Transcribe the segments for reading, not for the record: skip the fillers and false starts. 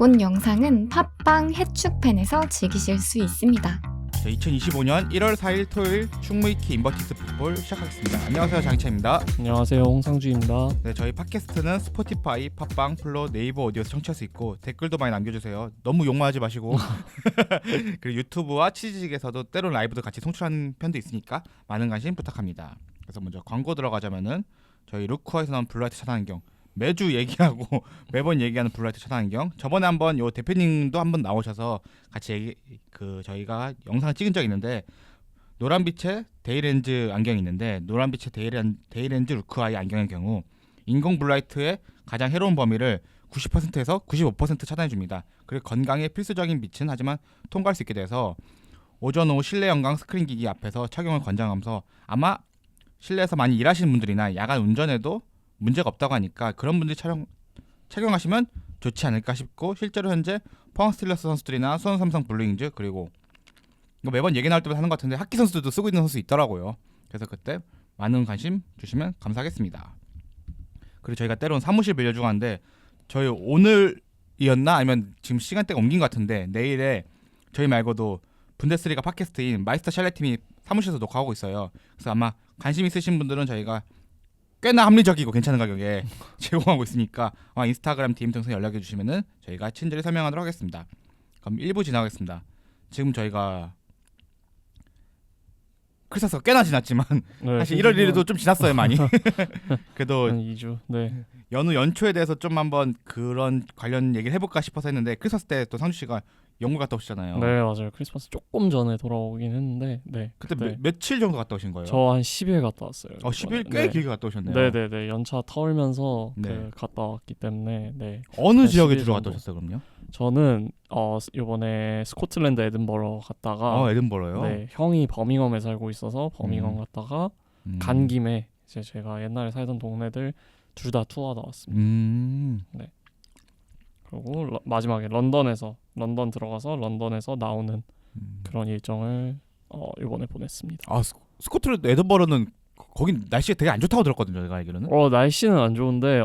본 영상은 팟빵 해축팬에서 즐기실 수 있습니다. 2025년 1월 4일 토요일 충무이키 인버티스 풋볼 시작하겠습니다. 안녕하세요, 장희찬입니다. 안녕하세요, 홍상주입니다. 네, 저희 팟캐스트는 스포티파이, 팟빵, 플로, 네이버 오디오에서 청취할 수 있고 댓글도 많이 남겨주세요. 너무 욕만 하지 마시고 그리고 유튜브와 치즈직에서도 때론 라이브도 같이 송출하는 편도 있으니까 많은 관심 부탁합니다. 그래서 먼저 광고 들어가자면은 저희 루크와에서 나온 블루라이트 차단안경 매주 얘기하고 매번 얘기하는 블루라이트 차단안경, 저번에 한번 요 대표님도 한번 나오셔서 같이 저희가 영상을 찍은 적이 있는데, 노란빛의 데이렌즈 안경이 있는데 노란빛의 데이렌즈 루크아이 안경의 경우 인공 블루라이트의 가장 해로운 범위를 90%에서 95% 차단해줍니다. 그리고 건강에 필수적인 빛은 하지만 통과할 수 있게 돼서 오전 오후 실내 영광 스크린 기기 앞에서 착용을 권장하면서 아마 실내에서 많이 일하시는 분들이나 야간 운전에도 문제가 없다고 하니까 그런 분들이 착용하시면 좋지 않을까 싶고, 실제로 현재 포항 스틸러스 선수들이나 수원 삼성 블루잉즈, 그리고 이거 매번 얘기 나올 때마다 하는 것 같은데 학기 선수들도 쓰고 있는 선수 있더라고요. 그래서 그때 많은 관심 주시면 감사하겠습니다. 그리고 저희가 때론 사무실 빌려주고 하는데 저희 오늘이었나 아니면 지금 시간대가 옮긴 것 같은데 내일에 저희 말고도 분데스리가 팟캐스트인 마이스터 샬레팀이 사무실에서 녹화하고 있어요. 그래서 아마 관심 있으신 분들은 저희가 꽤나 합리적이고 괜찮은 가격에 제공하고 있으니까 아마 인스타그램 DM 통해서 연락해 주시면은 저희가 친절히 설명하도록 하겠습니다. 그럼 1부 지나가겠습니다. 지금 저희가 크리스마스가 꽤나 지났지만 네, 사실 1월 1일도 좀 지났어요, 많이. 그래도 한 2주. 네. 연초에 대해서 좀 한번 그런 관련 얘기를 해볼까 싶어서 했는데, 크리스마스 때 또 상주 씨가 영국 갔다 오시잖아요. 네, 맞아요. 크리스마스 조금 전에 돌아오긴 했는데, 네. 그때 며칠 정도 갔다 오신 거예요? 저 한 10일 갔다 왔어요. 10일 꽤 네. 길게 갔다 오셨네요. 네네네. 연차 털면서 네. 갔다 왔기 때문에, 네. 어느 지역에 10일 주로 갔다 정도. 오셨어요, 그럼요? 저는 이번에 스코틀랜드 에든버러 갔다가, 에든버러요? 네, 형이 버밍엄에 살고 있어서 버밍엄 갔다가 간 김에 이제 제가 옛날에 살던 동네들 둘 다 투어하다 왔습니다. 네. 그리고 마지막에 런던 들어가서 런던에서 나오는 그런 일정을 이번에 보냈습니다. 아, 스코틀랜드 에든버러는 거긴 날씨가 되게 안 좋다고 들었거든요, 제가 알기로는. 날씨는 안 좋은데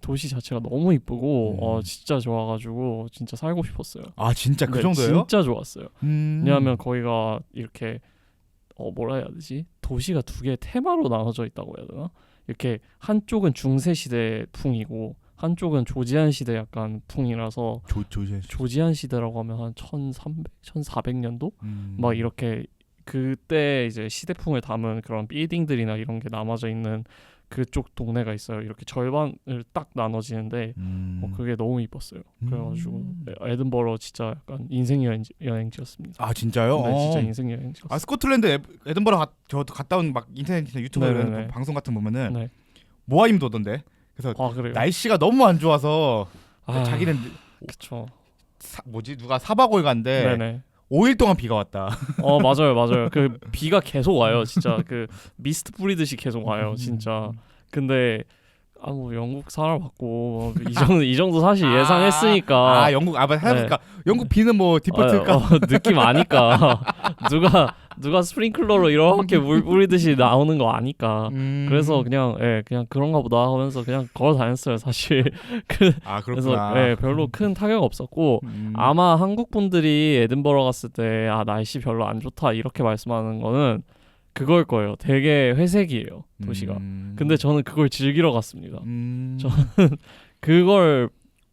도시 자체가 너무 이쁘고 진짜 좋아가지고 진짜 살고 싶었어요. 아, 진짜 그 네, 정도예요? 진짜 좋았어요. 왜냐하면 거기가 이렇게 뭐라 해야 되지? 도시가 두 개의 테마로 나눠져 있다고 해야 되나? 이렇게 한쪽은 중세 시대 풍이고 한쪽은 조지안 시대 약간 풍이라서 조지안 시대라고 하면 한 1300, 1400년도? 막 이렇게 그때 이제 시대풍을 담은 그런 빌딩들이나 이런 게 남아져 있는 그쪽 동네가 있어요. 이렇게 절반을 딱 나눠지는데 그게 너무 이뻤어요. 그래가지고 에든버러 진짜 약간 인생 여행지였습니다. 아, 진짜요? 네, 진짜 인생 여행지였어요. 아, 스코틀랜드 에든버러 저도 갔다 온 막 인터넷 유튜브 방송 같은 거 보면은 네. 모아임도 오던데. 그래서 그래요? 날씨가 너무 안 좋아서 자기는 그쵸. 누가 사박을 간데 네네. 5일 동안 비가 왔다. 맞아요. 그 비가 계속 와요. 진짜 그 미스트 뿌리듯이 계속 와요. 진짜. 근데 뭐 영국 살아봤고 이 정도 사실 예상했으니까. 영국 생각해보니까 영국 비는 뭐 디폴트일까? 느낌 아니까. 누가 스프링클러로 이렇게 물 뿌리듯이 나오는 거 아니까. 그래서 그냥 그런가 보다 하면서 그냥 걸어 다녔어요, 사실. 그렇구나. 그래서 별로 큰 타격 없었고 아마 한국 분들이 에든버러 갔을 때 날씨 별로 안 좋다 이렇게 말씀하는 거는 그걸 거예요. 되게 회색이에요, 도시가. 근데 저는 그걸 즐기러 갔습니다. 저는 그걸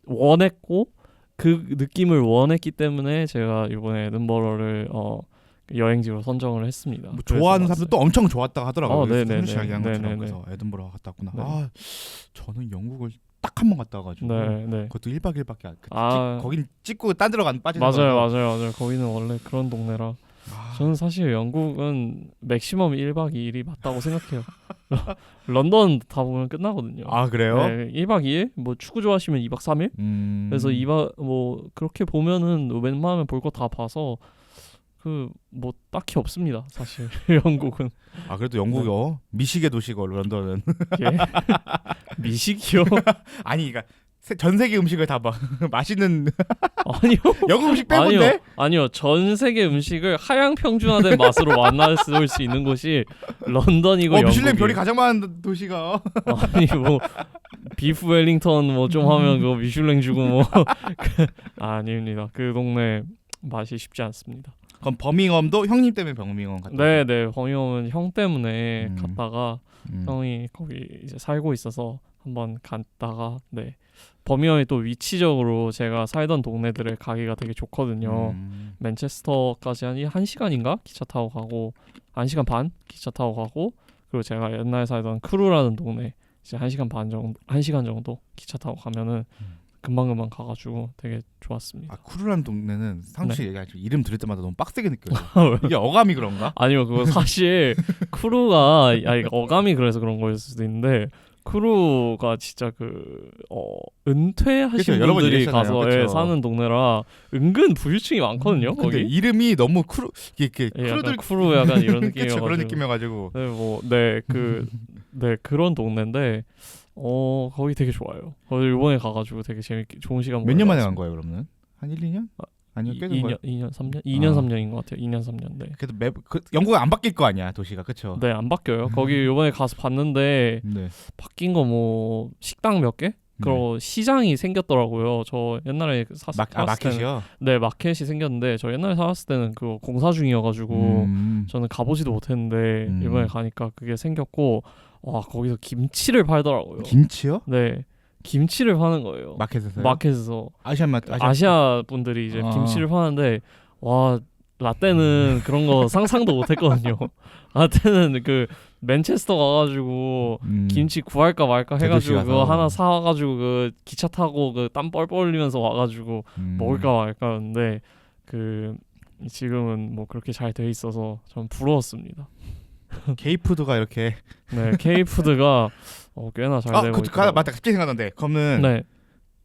원했고 그 느낌을 원했기 때문에 제가 이번에 에든버러를 여행지로 선정을 했습니다. 좋아하는 사람들도 엄청 좋았다고 하더라고요. 네네네. 그래서 에든버러 갔다 왔구나. 네. 저는 영국을 딱 한 번 갔다 와가지고 그것도 1박 2일밖에 거긴 찍고 딴 데로 빠지는 거라서. 맞아요. 거기는 원래 그런 동네라. 저는 사실 영국은 맥시멈 1박 2일이 맞다고 생각해요. 런던 다 보면 끝나거든요. 아, 그래요? 네, 1박 2일? 뭐 축구 좋아하시면 2박 3일? 그래서 2박 그렇게 보면은 웬만하면 볼 거 다 봐서 뭐 딱히 없습니다, 사실. 영국은. 그래도 영국이요. 미식의 도시고 런던은. 예? 미식이요? 아니, 그러니까 전 세계 음식을 다 봐. 맛있는. 아니요. 영국 음식 빼고인데? 아니요. 전 세계 음식을 하향 평준화된 맛으로 만날 수 있는 곳이 런던이고 영국이에요. 미슐랭 별이 가장 많은 도시가. 아니 뭐 비프 웰링턴 뭐 좀 하면 그거 미슐랭 주고 뭐 아닙니다. 그 동네 맛이 쉽지 않습니다. 그럼 버밍엄도 형님 때문에 버밍엄 갔다. 네네 버밍엄은 형 때문에 음. 갔다가 음. 형이 거기 이제 살고 있어서 한번 갔다가 네 버밍엄이 또 위치적으로 제가 살던 동네들에 가기가 되게 좋거든요. 맨체스터까지 한 1시간인가 기차 타고 가고 1시간 반 기차 타고 가고 그리고 제가 옛날에 살던 크루라는 동네 이제 1시간 반 정도 1시간 정도 기차 타고 가면은 금방금방 가가지고 되게 좋았습니다. 아 쿠르라는 동네는 상시 네. 얘기하죠. 이름 들을 때마다 너무 빡세게 느껴져. 이게 어감이 그런가? 아니요 그거 사실 크루가 이거 어감이 그래서 그런 거일 수도 있는데 크루가 진짜 은퇴하신 그쵸, 여러 번 분들이 얘기했잖아요. 가서 그쵸. 사는 동네라 은근 부유층이 많거든요. 근데 거기 이름이 너무 이렇게 예, 크루들 약간 크루 약간 이런 그쵸, 느낌이어가지고 그런 느낌이어가지고 네 그런 동네인데 거기 되게 좋아요. 거기 이번에 가가지고 되게 재밌게 좋은 시간 몇 년 만에 간 보내고 거예요 그러면? 한 1, 2년? 아니요 꽤 2년 3년 2년 3년인 것 같아요. 2년 3년 네. 그래도 영국은 안 바뀔 거 아니야 도시가 그쵸? 네 안 바뀌어요. 거기 이번에 가서 봤는데 네. 바뀐 거 뭐 식당 몇 개? 그리고 시장이 생겼더라고요. 저 옛날에 살았을 때는 마켓이요? 네 마켓이 생겼는데 저 옛날에 살았을 때는 그거 공사 중이어가지고 저는 가보지도 못했는데 이번에 가니까 그게 생겼고 와 거기서 김치를 팔더라고요. 김치요? 네 김치를 파는 거예요. 마켓에서요? 마켓에서 아시아 분들이 이제 김치를 파는데 와 라떼는 그런 거 상상도 못했거든요. 라떼는 그 맨체스터 가가지고 김치 구할까 말까 해가지고 그거 하나 사가지고 그 기차 타고 그 땀 뻘뻘 흘리면서 와가지고 먹을까 말까였는데 그 지금은 뭐 그렇게 잘 돼 있어서 전 부러웠습니다. K푸드가 이렇게 네 K푸드가 꽤나 잘 되고 있고 맞다 갑자기 생각났는데 그러면 네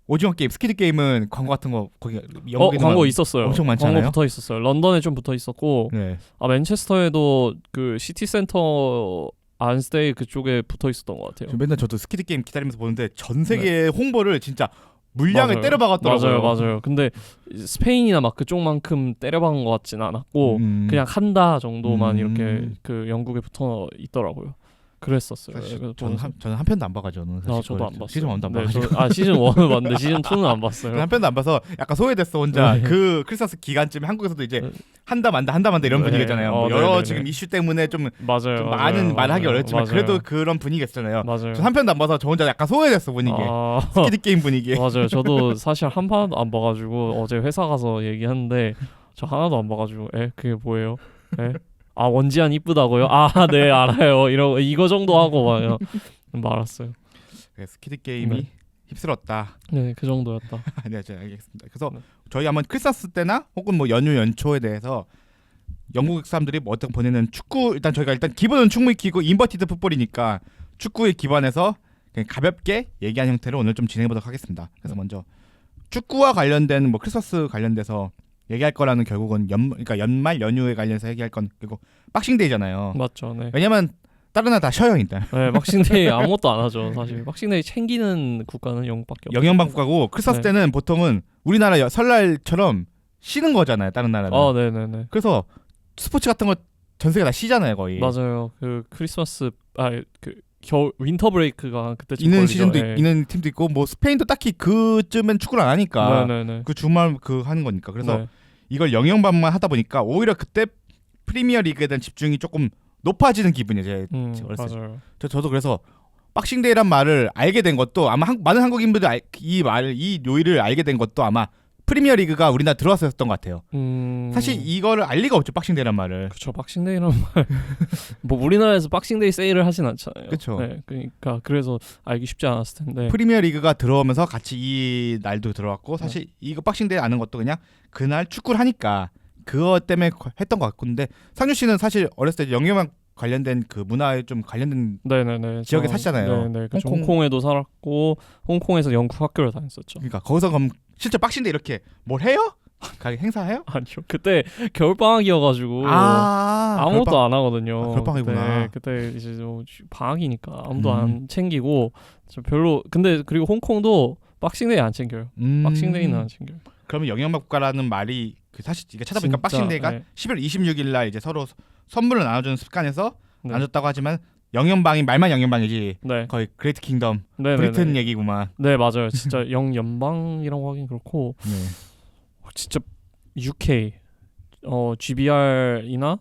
오징어 게임 스퀴드 게임은 광고 같은 거 거기 영국에도 광고 있었어요. 엄청 많잖아요. 광고 붙어 있었어요. 런던에 좀 붙어 있었고 네. 맨체스터에도 그 시티센터 안스테이 그쪽에 붙어 있었던 것 같아요. 맨날 저도 스퀴드 게임 기다리면서 보는데 전 세계 홍보를 진짜 물량을 때려박았더라고요. 맞아요. 근데 스페인이나 막 그쪽만큼 때려박은 것 같진 않았고 그냥 한다 정도만 이렇게 그 영국에 붙어 있더라고요. 그랬었어요. 저는 한 편도 안 봐가지고 저도 안 봤어요. 시즌 1도 안 네, 봐가지고 시즌 1은 봤는데 시즌 2는 안 봤어요. 한 편도 안 봐서 약간 소외됐어 혼자. 네. 그 크리스마스 기간쯤에 한국에서도 이제 네. 한다 만다 이런 네. 분위기잖아요. 뭐 여러 네네네. 지금 이슈 때문에 좀 맞아요. 많은 말하기 어렵지만 맞아요. 그래도 그런 분위기였잖아요. 맞아요. 저 한 편도 안 봐서 저 혼자 약간 소외됐어 분위기에. 스퀴드 게임 분위기에. 맞아요. 저도 사실 한 판도 안 봐가지고 어제 회사 가서 얘기하는데 저 하나도 안 봐가지고 그게 뭐예요? 원지안 이쁘다고요? 네 알아요. 이거 정도 하고 막 말았어요. 스퀴드 게임이 네. 힙스럽다. 네, 그 정도였다. 네, 알겠습니다. 그래서 네. 저희 한번 크리스마스 때나 혹은 뭐 연휴 연초에 대해서 영국 사람들이 뭐 어떻게 보내는 축구 저희가 기본은 충분히 키고 인버티드 풋볼이니까 축구에 기반해서 그냥 가볍게 얘기한 형태로 오늘 좀 진행해 보도록 하겠습니다. 그래서 먼저 축구와 관련된 뭐 크리스마스 관련돼서 얘기할 거라는 결국은 그러니까 연말 연휴에 관련해서 얘기할 건 그리고 박싱데이잖아요. 맞죠. 네. 왜냐면 다른 나라 다 쉬어요 일단. 네, 박싱데이 아무것도 안 하죠. 사실 박싱데이 챙기는 국가는 영국밖에 없어요. 영연방 국가고 크리스마스 네. 때는 보통은 우리나라 설날처럼 쉬는 거잖아요. 다른 나라는. 네네네. 그래서 스포츠 같은 거 전 세계 다 쉬잖아요 거의. 맞아요. 그 크리스마스 그 겨울 윈터 브레이크가 그때쯤 있는 걸리죠. 시즌도 네. 있는 팀도 있고 뭐 스페인도 딱히 그쯤엔 축구를 안 하니까 네네네. 그 주말 하는 거니까 그래서 네. 이걸 영연방만 하다 보니까 오히려 그때 프리미어 리그에 대한 집중이 조금 높아지는 기분이에요. 제 어렸을 때. 맞아요. 저도 그래서 박싱데이란 말을 알게 된 것도 아마 많은 한국인분들 이 요일을 알게 된 것도 아마 프리미어 리그가 우리나라 들어왔었던 것 같아요. 사실 이거를 알 리가 없죠 박싱데이란 말을. 그쵸 박싱데이란 말. 뭐 우리나라에서 박싱데이 세일을 하진 않잖아요. 그쵸. 네, 그러니까 그래서 알기 쉽지 않았을 텐데. 프리미어 리그가 들어오면서 같이 이 날도 들어왔고 사실 이거 박싱데이 아는 것도 그냥 그날 축구를 하니까 그것 때문에 했던 것 같고 근데 상준 씨는 사실 어렸을 때 영예만 관련된 그 문화에 좀 관련된 네네네. 지역에 사시잖아요. 네네. 홍콩에도 살았고 홍콩에서 영국 학교를 다녔었죠. 그러니까 거기서 그럼 실제 박싱데이 이렇게 뭘 해요? 가게 행사해요? 아니요. 그때 겨울 방학이어가지고 아무것도 안 하거든요. 겨울방학이구나. 그때 이제 뭐 방학이니까 아무도 안 챙기고 별로. 근데 그리고 홍콩도 박싱데이 안 챙겨요. 박싱데이는 안 챙겨요. 그러면 영연방 국가라는 말이 사실 이게 찾아보니까 진짜, 박싱데이가 네. 11월 26일 날 이제 서로 선물을 나눠주는 습관에서 나눠줬다고 하지만 영연방이 말만 영연방이지 네. 거의 그레이트 킹덤 네, 브리튼 네. 얘기구만. 네, 맞아요. 진짜 영연방이라고 하긴 그렇고 네. 진짜 UK GBR이나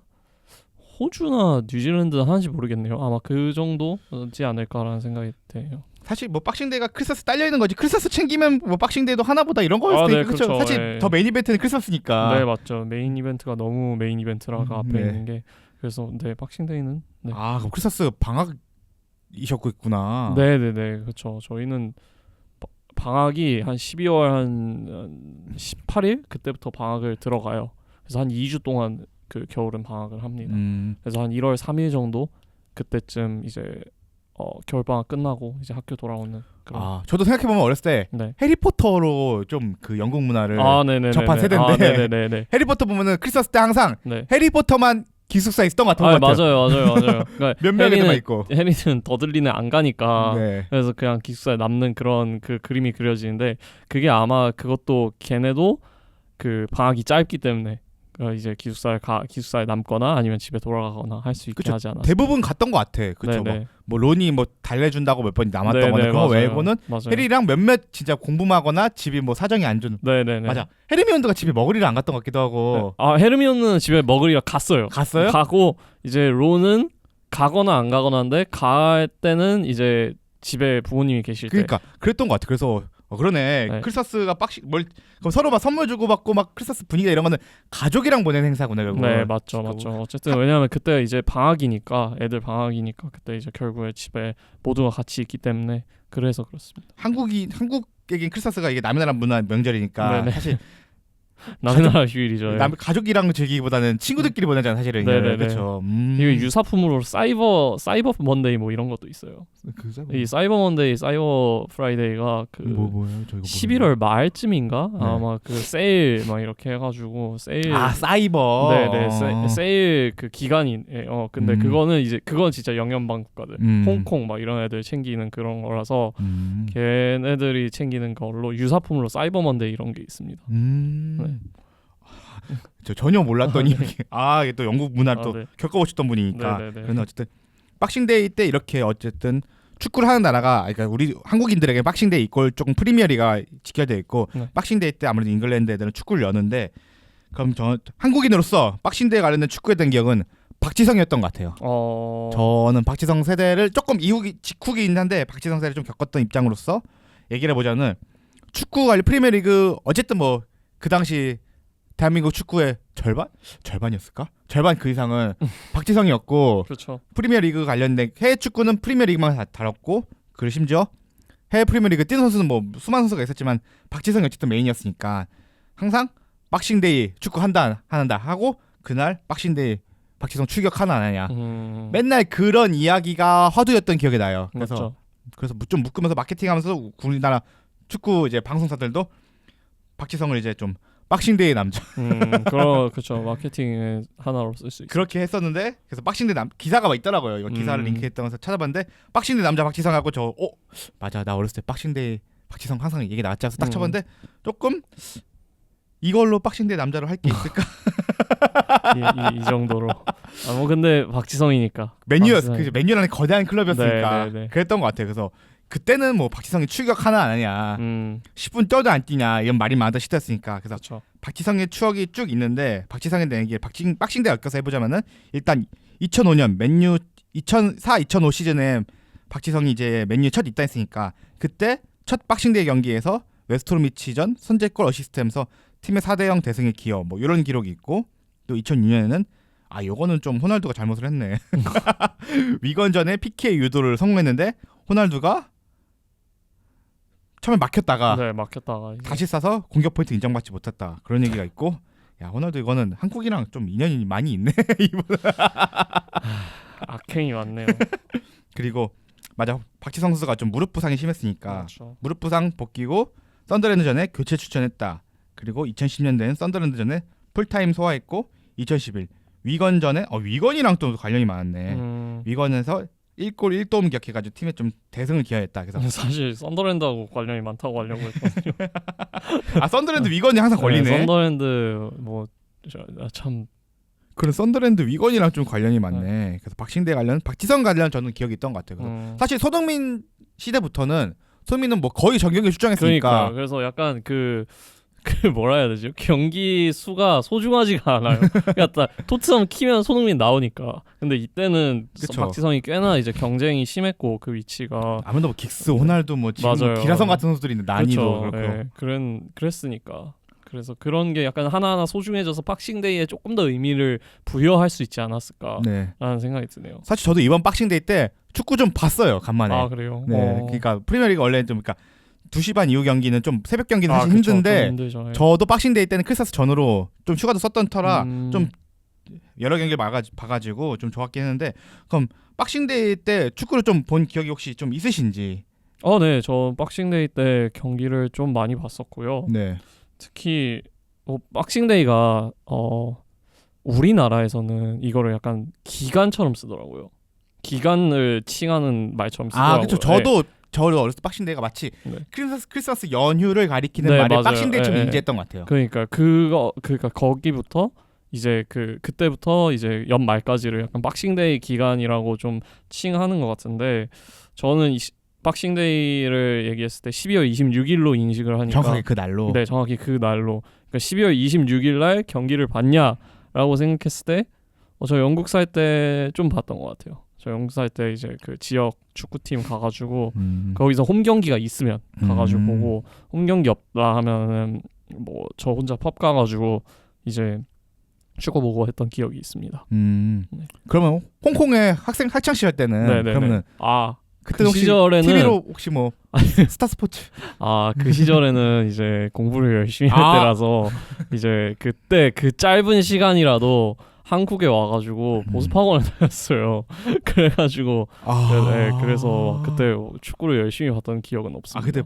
호주나 뉴질랜드 하는지 모르겠네요. 아마 그 정도지 않을까라는 생각이 드네요. 사실 뭐 박싱데이가 크리스마스 딸려 있는 거지. 크리스마스 챙기면 뭐 박싱데이도 하나보다 이런 거일 수도 네, 있고 그렇죠. 그렇죠. 사실 네. 더 메인 이벤트는 크리스마스니까. 네, 맞죠. 메인 이벤트가 너무 메인 이벤트라가 앞에 네. 있는 게 그래서 네, 박싱데이는 네. 아 그럼 크리스마스 방학이셨고 있구나. 네, 네, 네. 그렇죠. 저희는 방학이 한 12월 한 18일 그때부터 방학을 들어가요. 그래서 한 2주 동안 그 겨울은 방학을 합니다. 그래서 한 1월 3일 정도 그때쯤 이제 겨울 방학 끝나고 이제 학교 돌아오는 그런. 아 저도 생각해 보면 어렸을 때 네. 해리포터로 좀 그 영국 문화를 네네. 접한 세대인데. 네네네. 해리포터 보면은 크리스마스 때 항상 네. 해리포터만 기숙사에 있었던 것 같은 것 같아요. 맞아요. 그러니까 몇 명에만 있고. 해리는 더들리는 안 가니까. 네. 그래서 그냥 기숙사에 남는 그런 그 그림이 그려지는데 그게 아마 그것도 걔네도 그 방학이 짧기 때문에 이제 기숙사에 남거나 아니면 집에 돌아가거나 할 수 있게 그쵸. 하지 않았어요. 대부분 갔던 것 같아. 그렇죠. 뭐 론이 뭐 달래준다고 몇 번 남았던 거는 그거 외고는 해리랑 몇몇 진짜 공부만 하거나 집이 뭐 사정이 안 좋은. 네네네. 맞아. 헤르미온드가 집에 먹으리를 안 갔던 것 같기도 하고. 아 헤르미온은 집에 먹으리라 갔어요. 갔어요? 가고 이제 론은 가거나 안 가거나인데 갈 때는 이제 집에 부모님이 계실 때. 그러니까 그랬던 것 같아. 그래서 그러네. 네. 크리스마스가 그럼 서로 막 선물 주고 받고 막 크리스마스 분위기 이런 거는 가족이랑 보내는 행사구나 결국. 네, 맞죠. 어쨌든 왜냐하면 그때 이제 방학이니까 애들 방학이니까 그때 이제 결국에 집에 모두가 같이 있기 때문에 그래서 그렇습니다. 한국에겐 크리스마스가 이게 남의 나라 문화 명절이니까 네네. 사실 남의 나라 휴일이죠. 가족이랑 즐기기보다는 친구들끼리 보내잖아 사실은. 네네네. 그렇죠. 이게 유사품으로 사이버 먼데이 뭐 이런 것도 있어요. 이 사이버 먼데이, 사이버 프라이데이가 그 뭐예요? 저 이거 11월 말쯤인가 네. 아마 그 세일 막 이렇게 해가지고 세일. 사이버. 네네 세일 그 기간이 근데 그건 진짜 영연방 국가들 홍콩 막 이런 애들 챙기는 그런 거라서 걔네들이 챙기는 걸로 유사품으로 사이버 먼데이 이런 게 있습니다. 네. 저 전혀 몰랐던 네. 이게 이게 또 영국 문화를 또 네. 겪어보셨던 분이니까. 네네네. 그런데 어쨌든 박싱데이 때 이렇게 어쨌든 축구를 하는 나라가 그러니까 우리 한국인들에게 박싱데이 이꼴 조금 프리미어리가 지켜져 있고 네. 박싱데이 때 아무래도 잉글랜드 애들은 축구를 여는데 그럼 저 한국인으로서 박싱데이 관련된 축구에 대한 기억은 박지성이었던 것 같아요. 저는 박지성 세대를 조금 직후긴 한데 박지성 세대를 좀 겪었던 입장으로서 얘기를 해보자면 축구 관련 프리미어리그 어쨌든 뭐 그 당시 대한민국 축구의 절반이었을까? 절반 그 이상은 박지성이었고 그렇죠. 프리미어리그 관련된 해외 축구는 프리미어리그만 다뤘고 그리고 심지어 해외 프리미어리그 뛰는 선수는 뭐 수많은 선수가 있었지만 박지성이 어쨌든 메인이었으니까 항상 박싱데이 축구 한다 하고 그날 박싱데이 박지성 출격하나 안 하냐 맨날 그런 이야기가 화두였던 기억이 나요. 그래서 좀 묶으면서 마케팅하면서 우리나라 축구 이제 방송사들도 박지성을 이제 좀 박싱데이 남자 그렇죠. 마케팅의 하나로 쓸 수 있어요. 그렇게 했었는데 그래서 박싱데이 기사가 막 있더라고요. 이거 기사를 링크했다면서 찾아봤는데 박싱데이 남자 박지성하고 맞아 나 어렸을 때 박싱데이 박지성 항상 얘기 나왔지 않아서 딱 쳐봤는데 조금 이걸로 박싱데이 남자로 할 게 있을까? 이 정도로. 뭐 근데 박지성이니까. 맨유라는 거대한 클럽이었으니까 네. 그랬던 것 같아요. 그래서 그때는 뭐 박지성이 출격하나 안 하냐 10분 뛰어도 안 뛰냐 이런 말이 많았던 시대였으니까 그래서 그쵸. 박지성의 추억이 쭉 있는데 박지성에 대한 얘기를 박싱데이 엮여서 해보자면은 일단 2005년 맨유 2004-2005 시즌에 박지성이 이제 맨유에 첫 입단했으니까 그때 첫 박싱데이 경기에서 웨스트브로미치전 선제골 어시스트하면서 팀의 4대0 대승에 기여 뭐 이런 기록이 있고 또 2006년에는 요거는 좀 호날두가 잘못을 했네. 위건전에 PK 유도를 성공했는데 호날두가 처음에 막혔다가 다시 싸서 공격 포인트 인정받지 못했다 그런 얘기가 있고 야 호날두 이거는 한국이랑 좀 인연이 많이 있네. 악행이 많네요. 그리고 맞아 박지성 선수가 좀 무릎 부상이 심했으니까 그렇죠. 무릎 부상 벗기고 썬더랜드전에 교체 추천했다. 그리고 2010년대는 썬더랜드전에 풀타임 소화했고 2011 위건전에 위건이랑 또 관련이 많았네. 위건에서 1골 1도움 기록해가지고 팀에 좀 대승을 기여했다. 그래서 사실 썬더랜드하고 관련이 많다고 하려고 했거든요. 썬더랜드 위건이 항상 걸리네. 썬더랜드 참 그런 썬더랜드 위건이랑 좀 관련이 많네. 그래서 박싱대 관련, 박지성 관련 저는 기억이 있던 것 같아요. 그래서 사실 손흥민 시대부터는 손흥민은 뭐 거의 전 경기에 출장했으니까. 그러니까 그래서 약간 그 뭐라 해야 되지? 경기 수가 소중하지가 않아요. 그러니까 토트넘 키면 손흥민 나오니까. 근데 이때는 그쵸. 박지성이 꽤나 이제 경쟁이 심했고 그 위치가 아무래도 뭐 긱스, 호날두 뭐 지금 맞아요. 기라성 같은 선수들이 있는데 난이도 그렇죠. 그렇고. 예, 그랬으니까. 그래서 그런 게 약간 하나하나 소중해져서 박싱데이에 조금 더 의미를 부여할 수 있지 않았을까라는 네. 생각이 드네요. 사실 저도 이번 박싱데이 때 축구 좀 봤어요. 간만에. 아 그래요? 네. 그러니까 프리미어리그 원래 좀 그러니까 2시 반 이후 경기는 좀 새벽 경기는 사실 그쵸, 힘든데 좀 힘들죠. 예. 저도 박싱데이 때는 크리스마스 전으로 좀 휴가도 썼던 터라 좀 여러 경기를 봐가지고 좀 좋았긴 했는데 그럼 박싱데이 때 축구를 좀 본 기억이 혹시 좀 있으신지? 네, 저 박싱데이 때 경기를 좀 많이 봤었고요. 네. 특히 박싱데이가 우리나라에서는 이거를 약간 기간처럼 쓰더라고요. 기간을 칭하는 말처럼 쓰더라고요. 그렇죠. 저도 어렸을 때 박싱데이가 마치 네. 크리스마스 연휴를 가리키는 네, 말에 맞아요. 박싱데이처럼 네, 인지했던 것 같아요. 그러니까 거기부터 이제 그때부터 이제 연말까지를 약간 박싱데이 기간이라고 좀 칭하는 것 같은데 저는 박싱데이를 얘기했을 때 12월 26일로 인식을 하니까 정확하게 그 날로. 네, 정확히 그 날로. 그러니까 12월 26일 날 경기를 봤냐라고 생각했을 때 저 영국 살 때 좀 봤던 것 같아요. 저 영국 살 때 이제 그 지역 축구팀 가가지고 거기서 홈 경기가 있으면 가가지고 보고 홈 경기 없다 하면은 뭐 저 혼자 펍 가가지고 이제 축구 보고 했던 기억이 있습니다. 네. 그러면 홍콩의 학창 시절 때는 네네네. 그러면은 그때 혹시 시절에는 TV로 혹시 뭐 스타스포츠 그 시절에는 이제 공부를 열심히 할 때라서 이제 그때 그 짧은 시간이라도 한국에 와가지고 보습학원을 다녔어요. 그래가지고 그래서 그때 축구를 열심히 봤던 기억은 없습니다. 그때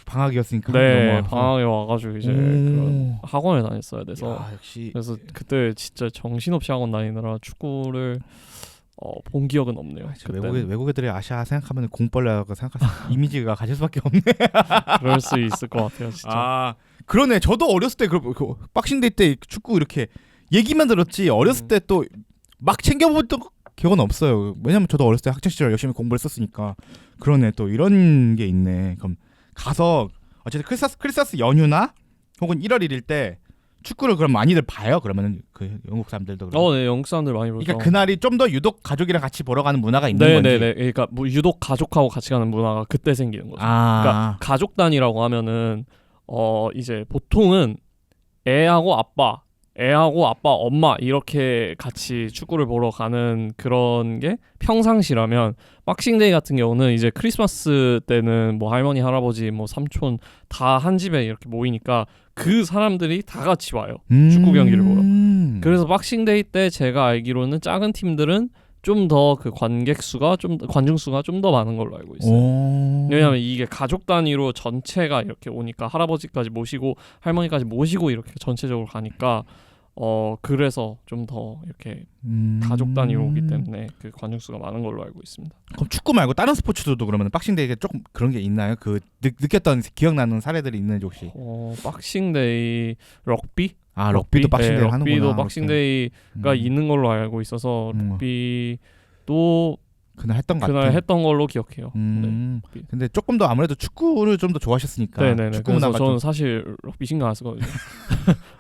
방학이었으니까. 네, 방학에 와가지고 이제 그런 학원을 다녔어야 돼서 역시. 그래서 그때 진짜 정신없이 학원 다니느라 축구를 본 기억은 없네요. 외국 애들이 아시아 생각하면 공벌레라고 생각할 이미지가 가질 수밖에 없네. 그럴 수 있을 것 같아요, 진짜. 그러네. 저도 어렸을 때 그 박싱데이 때 축구 이렇게 얘기만 들었지 어렸을 때 또 막 챙겨본 기억은 없어요. 왜냐면 저도 어렸을 때 학창 시절 열심히 공부를 했었으니까. 그러네. 또 이런 게 있네. 그럼 가서 어쨌든 크리스마스 연휴나 혹은 1월 1일 때 축구를 그럼 많이들 봐요. 그러면은 그 영국 사람들도. 네, 영국 사람들 많이 보죠. 그러니까 그날이 좀 더 유독 가족이랑 같이 보러 가는 문화가 있는 건지. 네네네. 그러니까 뭐 유독 가족하고 같이 가는 문화가 그때 생기는 거죠. 그러니까 가족 단위라고 하면은 이제 보통은 애하고 아빠, 엄마 이렇게 같이 축구를 보러 가는 그런 게 평상시라면 박싱데이 같은 경우는 이제 크리스마스 때는 뭐 할머니, 할아버지, 뭐 삼촌 다 한 집에 이렇게 모이니까 그 사람들이 다 같이 와요. 축구 경기를 보러. 그래서 박싱데이 때 제가 알기로는 작은 팀들은 좀 더 그 관중 수가 좀 더 많은 걸로 알고 있어요. 왜냐하면 이게 가족 단위로 전체가 이렇게 오니까 할아버지까지 모시고 할머니까지 모시고 이렇게 전체적으로 가니까 그래서 좀 더 이렇게 가족 단위로 오기 때문에 그 관중 수가 많은 걸로 알고 있습니다. 그럼 축구 말고 다른 스포츠들도 그러면 박싱데이에 조금 그런 게 있나요? 그 느꼈던 기억나는 사례들이 있는지 혹시? 박싱데이 럭비? 럭비도 박싱데이 하는구나. 럭비도 박싱데이가 있는 걸로 알고 있어서 럭비도 그날 했던 걸로 기억해요. 네. 근데 조금 더 아무래도 축구를 좀 더 좋아하셨으니까. 네네네. 축구 그래서 문화가 저는 사실 럭비 신경 안 쓰거든요.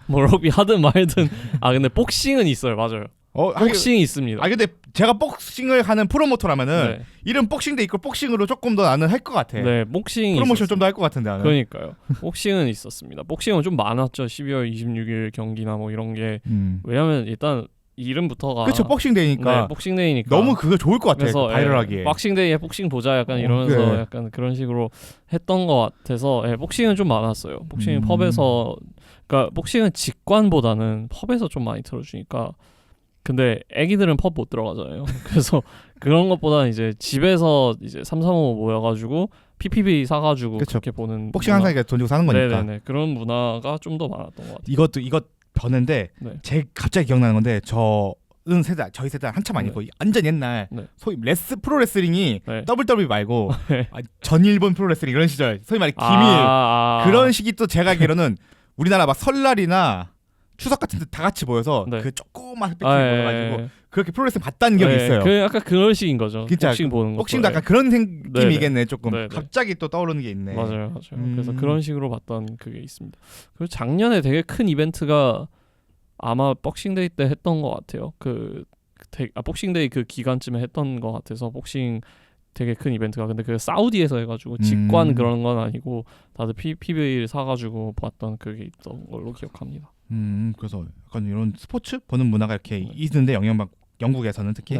뭐 럭비 하든 말든. 근데 복싱은 있어요. 맞아요. 복싱이 있습니다. 근데 제가 복싱을 하는 프로모터라면은 이름 복싱데 있고 복싱으로 조금 더 나는 할 것 같아. 네, 복싱이 프로모션 좀 더 할 것 같은데 나는. 그러니까요. 복싱은 있었습니다. 복싱은 좀 많았죠. 12월 26일 경기나 뭐 이런 게. 왜냐면 일단 이름부터가 그렇죠. 복싱데이니까. 네, 복싱데이니까. 너무 그거 좋을 것 같아요. 그래서 바이럴하기에. 복싱데이에 복싱 보자 약간 이러면서 약간 그런 식으로 했던 것 같아서 복싱은 좀 많았어요. 복싱은 펍에서 그러니까 복싱은 직관보다는 펍에서 좀 많이 틀어주니까. 근데 애기들은 펍 못 들어가잖아요. 그래서 그런 것보다는 이제 집에서 이제 335 모여가지고 PPV 사가지고 그렇게 보는 복싱 한 사람이 돈 주고 사는 거니까. 네네네. 그런 문화가 좀 더 많았던 것 같아요. 이것 버는데 제 갑자기 기억나는 건데 저희 세대 한참 아니고 완전 옛날 소위 프로레슬링이 WWE 말고 전 일본 프로레슬링 이런 시절 소위 말해 기밀 그런 시기 또 제가 알기로는 우리나라 막 설날이나 추석 같은 데 다 같이 모여서 네. 그 조그만 햇빛에 모여가지고 그렇게 프로레슬링 봤다는 기억이 네, 있어요. 그 약간 그런 식인 거죠. 진짜 복싱 보는 거. 복싱도 약간 그런 느낌이겠네 조금. 네네. 갑자기 또 떠오르는 게 있네. 맞아요. 그래서 그런 식으로 봤던 그게 있습니다. 그리고 작년에 되게 큰 이벤트가 아마 복싱데이 때 했던 것 같아요. 복싱데이 그 기간쯤에 했던 것 같아서 복싱 되게 큰 이벤트가 근데 그 사우디에서 해가지고 직관 그런 건 아니고 다들 PB를 사가지고 봤던 그게 있던 걸로 기억합니다. 그래서 약간 이런 스포츠 보는 문화가 이렇게 있는데 영국에서는 특히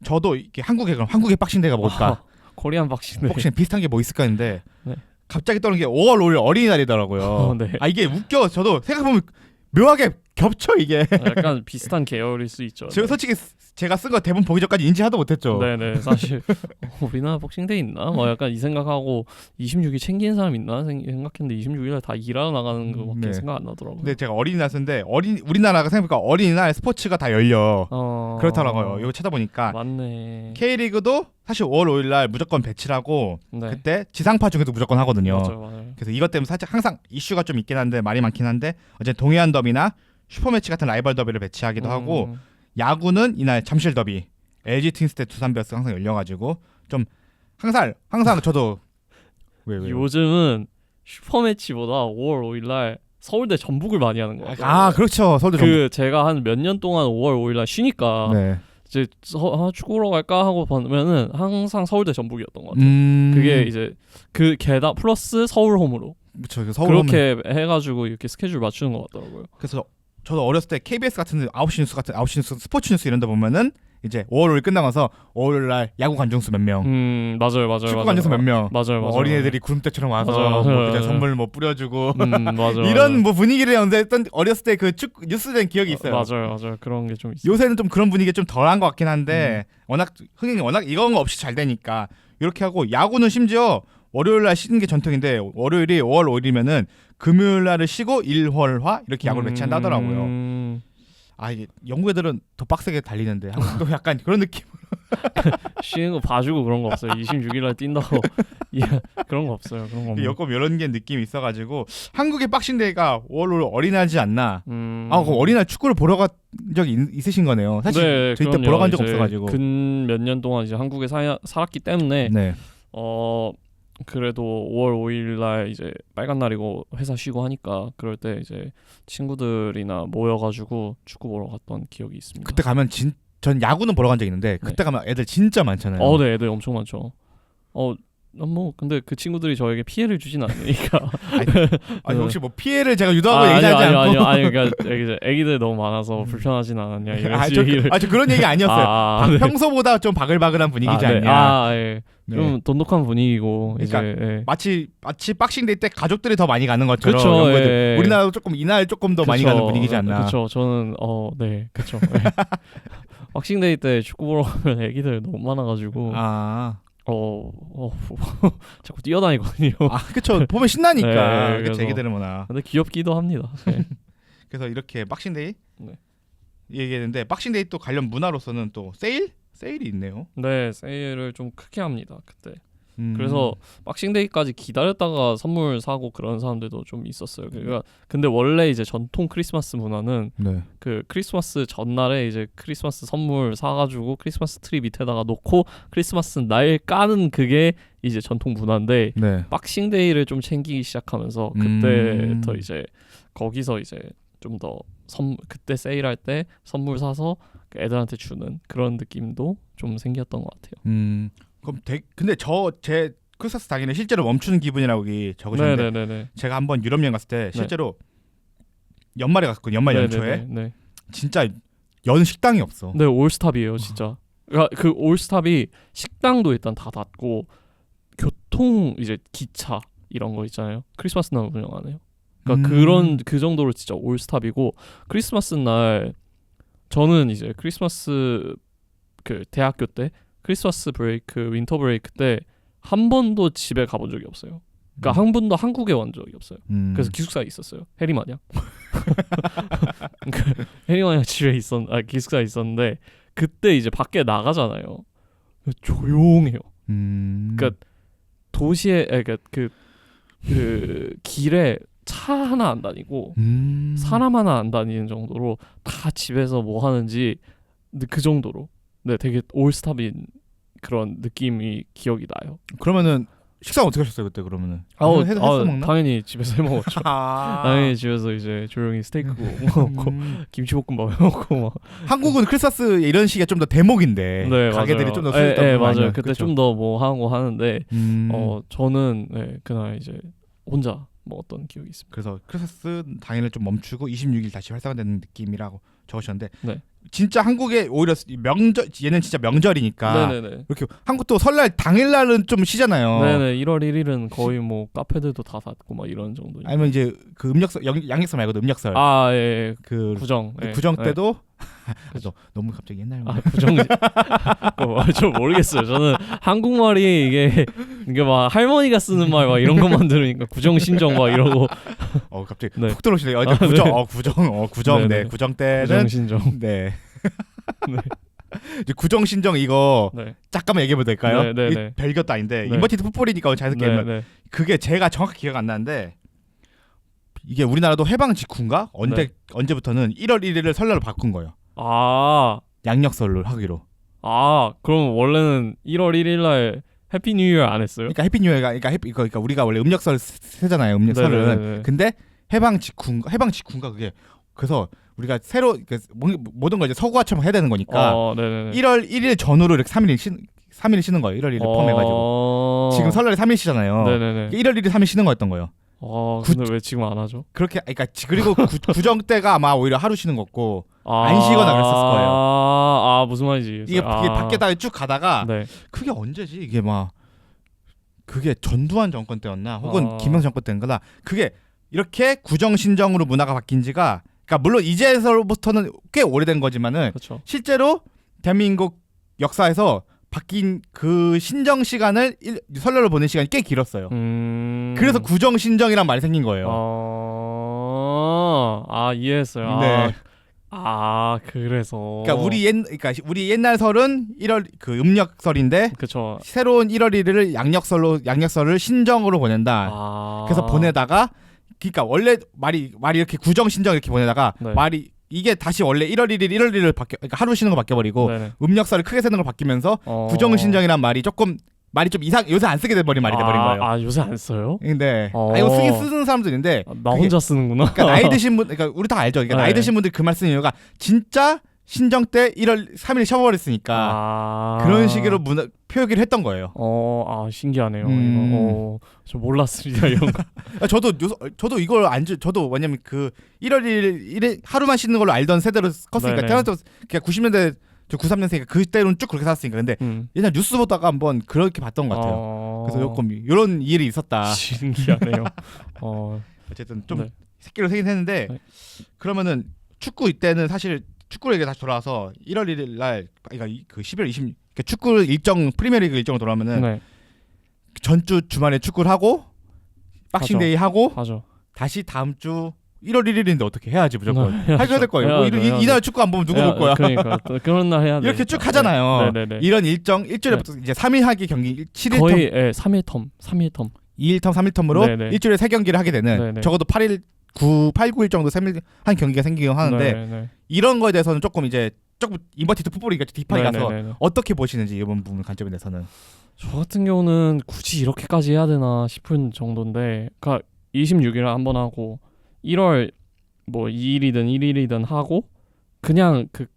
저도 이렇게 한국의 복싱데이가 뭘까? 코리안 복싱데이. 복싱 비슷한 게 뭐 있을까 했는데 네. 갑자기 떠오르는 게 5월 5일 어린이날이더라고요. 네. 이게 웃겨. 저도 생각해보면 묘하게 겹쳐 이게. 약간 비슷한 계열일 수 있죠. 제가 솔직히 제가 쓴 거 대본 보기 전까지 인지 하도 못했죠. 네네 사실 우리나라 복싱데이 있나? 뭐 약간 이 생각하고 26일 챙기는 사람 있나 생각했는데 26일날 다 일하러 나가는 거밖에 생각 안 나더라고요. 근데 제가 어린이날 쓰는데 우리나라가 생각해보니까 어린이날 스포츠가 다 열려. 그렇더라고요. 이거 찾아보니까 맞네. K리그도 사실 5월 5일날 무조건 배치를 하고 그때 지상파 중에도 무조건 하거든요. 맞아요. 그래서 이것 때문에 살짝 항상 이슈가 좀 있긴 한데 말이 많긴 한데 어제 동해안 더비나 슈퍼매치 같은 라이벌 더비를 배치하기도 하고 야구는 이날 잠실 더비 LG 트윈스 대 두산 베어스 항상 열려가지고 좀 항상 저도 왜 요즘은 슈퍼매치보다 5월 5일날 서울대 전북을 많이 하는 거 같아요. 그렇죠. 서울대 전북. 제가 한 몇 년 동안 5월 5일날 쉬니까 이제 축구 보러 갈까 하고 보면은 항상 서울대 전북이었던 것 같아요. 그게 이제 그 게다 플러스 서울 홈으로 그렇죠. 서울 그렇게 해가지고 이렇게 스케줄 맞추는 것 같더라고요. 그래서 저도 어렸을 때 KBS 같은 9시 뉴스 스포츠 뉴스 이런 데 보면은 이제 5월 5일 끝나가서 5월 날 야구 관중수 몇 명, 맞아요. 축구 관중수 몇 명, 맞아요. 어린애들이 구름대처럼 와서 그냥 선물 뭐 뿌려주고 맞아요. 이런 뭐 분위기를 연대했던 어렸을 때 그 뉴스된 기억이 있어요. 맞아요. 그런 게 좀 있어요. 요새는 좀 그런 분위기 좀 덜한 것 같긴 한데 흥행이 워낙 이건 없이 잘 되니까 이렇게 하고 야구는 심지어 월요일 날 쉬는 게 전통인데 월요일이 5월 5일이면은 금요일 날을 쉬고 일월화 이렇게 야구를 배치한다 하더라고요. 이게 영국 애들은 더 빡세게 달리는데 한국도 약간 그런 느낌. 쉬는 거 봐주고 그런 거 없어요. 26일날 뛴다고 그런 거 없어요. 그런 거. 여권 이런 게 느낌이 있어가지고 한국의 박싱데이가 5월 5일 어린이날이지 않나. 그럼 어린이날 축구를 보러 간 적이 있으신 거네요. 사실 저희 때 보러 간 적 없어가지고. 근 몇 년 동안 이제 한국에 살았기 때문에 그래도 5월 5일 날 이제 빨간 날이고 회사 쉬고 하니까 그럴 때 이제 친구들이나 모여가지고 축구 보러 갔던 기억이 있습니다. 그때 가면 전 야구는 보러 간 적 있는데 그때 가면 애들 진짜 많잖아요. 네, 애들 엄청 많죠. 뭐 근데 그 친구들이 저에게 피해를 주진 않으니까. 혹시 뭐 피해를 제가 유도하고 얘기하지 않고? 아니 그러니까 애기들 너무 많아서 불편하진 않았냐 이런 얘기를. 저 그런 얘기 아니었어요. 평소보다 좀 바글바글한 분위기지 않냐. 예. 좀 돈독한 분위기고 그러니까 이제 마치 박싱데이 때 가족들이 더 많이 가는 것처럼 그쵸, 우리나라도 조금 이날 조금 더 많이 가는 분위기지 않나. 그렇죠. 저는 네 그렇죠. 박싱데이 때 축구 보러 가면 애기들 너무 많아가지고 자꾸 뛰어다니거든요. 그렇죠. 보면 신나니까. 네, 애기들은 뭐나. 근데 귀엽기도 합니다. 네. 그래서 이렇게 박싱데이 얘기했는데 박싱데이 또 관련 문화로서는 또 세일이 있네요. 네, 세일을 좀 크게 합니다. 그때. 그래서 박싱데이까지 기다렸다가 선물 사고 그런 사람들도 좀 있었어요. 그러니까 근데 원래 이제 전통 크리스마스 문화는 그 크리스마스 전날에 이제 크리스마스 선물 사가지고 크리스마스 트리 밑에다가 놓고 크리스마스 날 까는 그게 이제 전통 문화인데 박싱데이를 좀 챙기기 시작하면서 그때부터 이제 거기서 이제 좀 더 그때 세일할 때 선물 사서 애들한테 주는 그런 느낌도 좀 생겼던 것 같아요. 그럼 근데 제 크리스마스 당일에 실제로 멈추는 기분이라고 적으셨는데 네네네. 제가 한번 유럽 여행 갔을 때 실제로 연말에 갔거든요. 연말 연초에 진짜 연 식당이 없어. 네, 올스탑이에요 진짜. 그러니까 그 올스탑이 식당도 일단 다 닫고 교통 이제 기차 이런 거 있잖아요. 크리스마스 날 운영 안 해요. 그러니까 그 정도로 진짜 올스탑이고 크리스마스 날 저는 이제 크리스마스 그 대학교 때 크리스마스 브레이크, 윈터 브레이크 때 한 번도 집에 가본 적이 없어요. 그러니까 한 번도 한국에 온 적이 없어요. 그래서 기숙사에 있었어요. 해리 마냥. 해리 마냥 집에 기숙사에 있었는데 그때 이제 밖에 나가잖아요. 조용해요. 그러니까 도시에 그러니까 그 길에 차 하나 안 다니고 음. 사람 하나 안 다니는 정도로 다 집에서 뭐 하는지 그 정도로 네 되게 올스탑인 그런 느낌이 기억이 나요. 그러면은 식사 어떻게 하셨어요 그때 그러면은? 해서 먹나? 당연히 집에서 해 먹었죠. 아. 당연히 집에서 이제 조용히 스테이크 구워 먹고 김치볶음밥 해 먹고 막. 한국은 크리스마스 이런 시기가 좀 더 대목인데 네, 가게들이 맞아요. 좀 더 네, 수익 맞아요. 그때 좀 더 뭐 하고 하는데 음. 저는 네, 그날 이제 혼자 먹었던 기억이 있습니다. 그래서 크리스마스 당일을 좀 멈추고 26일 다시 활성화되는 느낌이라고 적으셨는데 네. 진짜 한국에 오히려 명절 얘는 진짜 명절이니까 네네네. 이렇게 한국도 설날 당일날은 좀 쉬잖아요. 네네. 1월 1일은 거의 뭐 카페들도 다 닫고 막 이런 정도. 아니면 이제 그 음력설 양력설 말고도 음력설 아 예. 그 구정. 그 예. 구정 예. 때도 너무 갑자기 옛날 구정. 저 모르겠어요. 저는 한국말이 이게 막 할머니가 쓰는 말 막 이런 것만 들으니까 구정 신정 막 이러고. 갑자기 네. 푹 들어오시네요. 구정 네네. 네 구정 때는 구정 신정. 네. 네. 이제 구정 신정 이거 네. 잠깐만 얘기해봐도 될까요? 네, 네, 이게 네. 별것도 아닌데 네. 인버티드 풋볼이니까 자연스럽게 네, 하면 네. 그게 제가 정확히 기억 안 나는데 이게 우리나라도 해방 직후인가 언제부터는 1월 1일을 설날로 바꾼 거예요. 아. 양력설로 하기로. 그럼 원래는 1월 1일 날 해피 뉴 이어 안 했어요? 그러니까 해피 뉴이어가 그러니까 우리가 원래 음력설 세잖아요. 음력설은. 네네네네. 근데 해방 직후인가 그게. 그래서 우리가 새로 모든 걸 이제 서구화처럼 해야 되는 거니까 네네네. 1월 1일 전후로 이렇게 3일 쉬는 거예요. 1월 1일 포함해가지고. 지금 설날에 3일 쉬잖아요. 네네네. 1월 1일 3일 쉬는 거였던 거예요. 근데 왜 지금 안 하죠? 그렇게 그러니까 그리고 구정 때가 아마 오히려 하루 쉬는 거고 안 쉬거나 그랬었을 거예요. 무슨 말인지. 이게 밖에다가 쭉 가다가 네. 그게 언제지? 이게 그게 전두환 정권 때였나? 혹은 아. 김영삼 정권 때인가? 그게 이렇게 구정 신정으로 문화가 바뀐 지가 그러니까 물론 이제서부터는 꽤 오래된 거지만은 그렇죠. 실제로 대한민국 역사에서 바뀐 그 신정 시간을 설날로 보낸 시간이 꽤 길었어요. 그래서 구정 신정이란 말이 생긴 거예요. 이해했어요. 네. 그래서. 그러니까 우리 옛날 설은 1월 그 음력설인데 그렇죠. 새로운 1월 1일을 양력설을 신정으로 보낸다. 그래서 보내다가 그러니까 원래 말이 이렇게 구정 신정 이렇게 보내다가 네. 말이 이게 다시 원래 1월 1을 그러니까 하루 쉬는 거 바뀌어 버리고 네네. 음력설을 크게 세는 걸 바뀌면서 구정 신정이란 말이 좀 요새 안 쓰게 돼 버린 말이 돼 버린 거예요. 요새 안 써요? 근데 이거 쓰는 사람도 있는데 나 혼자 쓰는구나. 그러니까 나이 드신 분 그러니까 우리 다 알죠. 그러니까 나이 드신 분들이 그 말 쓰는 이유가 진짜 신정 때 1월 3일 쉬어버렸으니까 그런 식으로 표기를 했던 거예요. 신기하네요. 이거. 저 몰랐습니다 이런 거. 저도 이걸 저도 왜냐면 그 1월 1일 하루만 쉬는 걸로 알던 세대로 컸으니까 네네. 태어나서 그냥 90년대 저 93년생이니까 그때로는 쭉 그렇게 살았으니까 근데 옛날 뉴스 보다가 한번 그렇게 봤던 것 같아요. 그래서 조금 이런 일이 있었다. 신기하네요. 어쨌든 좀 네. 새끼로 세긴 했는데 네. 그러면은 축구 이때는 사실 축구에게 다시 돌아와서 1월 1일 날 그러니까 그 12월 20 그러니까 축구 일정 프리미어리그 일정으로 돌아오면은 네. 전주 주말에 축구를 하고 박싱데이 하고 하죠. 다시 다음 주 1월 1일인데 어떻게 해야지 무조건 해야죠. 해야 될 거예요. 해야죠. 이날 축구 안 보면 누구 볼 거야? 그러니까 또 그런 날 해야 돼. 이렇게 쭉 하잖아요. 네네네. 이런 일주일에부터 이제 3일 하기 경기 7일 거의 3일 텀. 2일 텀 3일 텀으로 네네. 일주일에 3경기를 하게 되는 네네. 적어도 8일 8, 9일 정도 3일 한 경기가 생기긴 하는데 네네. 이런 거에 대해서는 조금 인버티드 풋볼이니까 딥하게 가서 네네네. 어떻게 보시는지 이번 부분 관점에 대해서는 저 같은 경우는 굳이 이렇게까지 해야 되나 싶은 정도인데, 그러니까 26일 한번 하고 1월 뭐 2일이든 1일이든 하고 그냥 그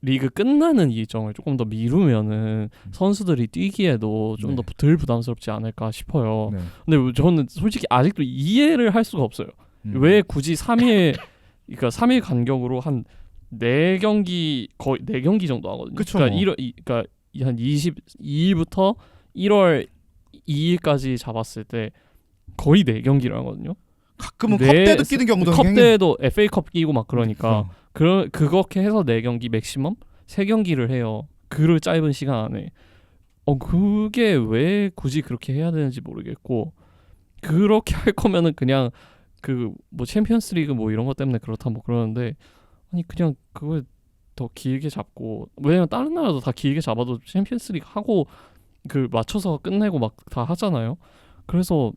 리그 끝나는 일정을 조금 더 미루면은 선수들이 뛰기에도 좀 더 덜 부담스럽지 않을까 싶어요. 네. 근데 저는 솔직히 아직도 이해를 할 수가 없어요. 왜 굳이 3일 그러니까 3일 간격으로 한 4경기 거의 4경기 정도 하거든요. 그쵸. 그러니까 한 22일부터 1월 2일까지 잡았을 때 거의 4경기를 하거든요. 가끔은 컵대도 끼는 경우도 컵대도 FA컵 끼고 막 그러니까 어. 그렇게 해서 4경기 맥시멈 3경기를 해요. 그 짧은 시간 안에. 그게 왜 굳이 그렇게 해야 되는지 모르겠고, 그렇게 할 거면은 그냥 그 뭐 챔피언스리그 뭐 이런 것 때문에 그렇다 뭐 그러는데, 아니 그냥 그걸 더 길게 잡고, 왜냐면 다른 나라도 다 길게 잡아도 챔피언스리그 하고 그 맞춰서 끝내고 막 다 하잖아요. 그래서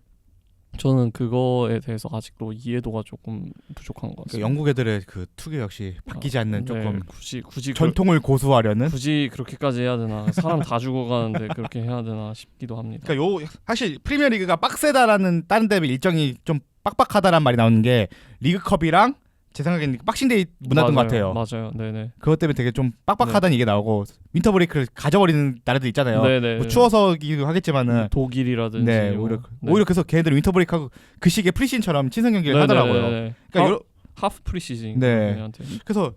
저는 그거에 대해서 아직도 이해도가 조금 부족한 것 그러니까 같습니다. 영국 애들의 그 특유 역시 바뀌지 않는 조금 굳이 전통을 고수하려는. 굳이 그렇게까지 해야 되나? 사람 다 죽어가는데 그렇게 해야 되나 싶기도 합니다. 그러니까 사실 프리미어리그가 빡세다라는 다른 데비 일정이 좀 빡빡하다라는 말이 나오는 게 리그컵이랑 제 생각에는 박싱데이 문화였던 것 같아요. 맞아요. 네네. 그것 때문에 되게 좀 빡빡하다는 얘기 나오고 윈터 브레이크를 가져버리는 나라들 있잖아요. 네네. 뭐 추워서기도 하겠지만은 독일이라든지 네, 뭐. 오히려 그래서 걔네들 윈터 브레이크하고 그 시기에 프리시즌처럼 친선 경기를 하더라고요. 그러니까 하프 프리시즌. 네. 그래서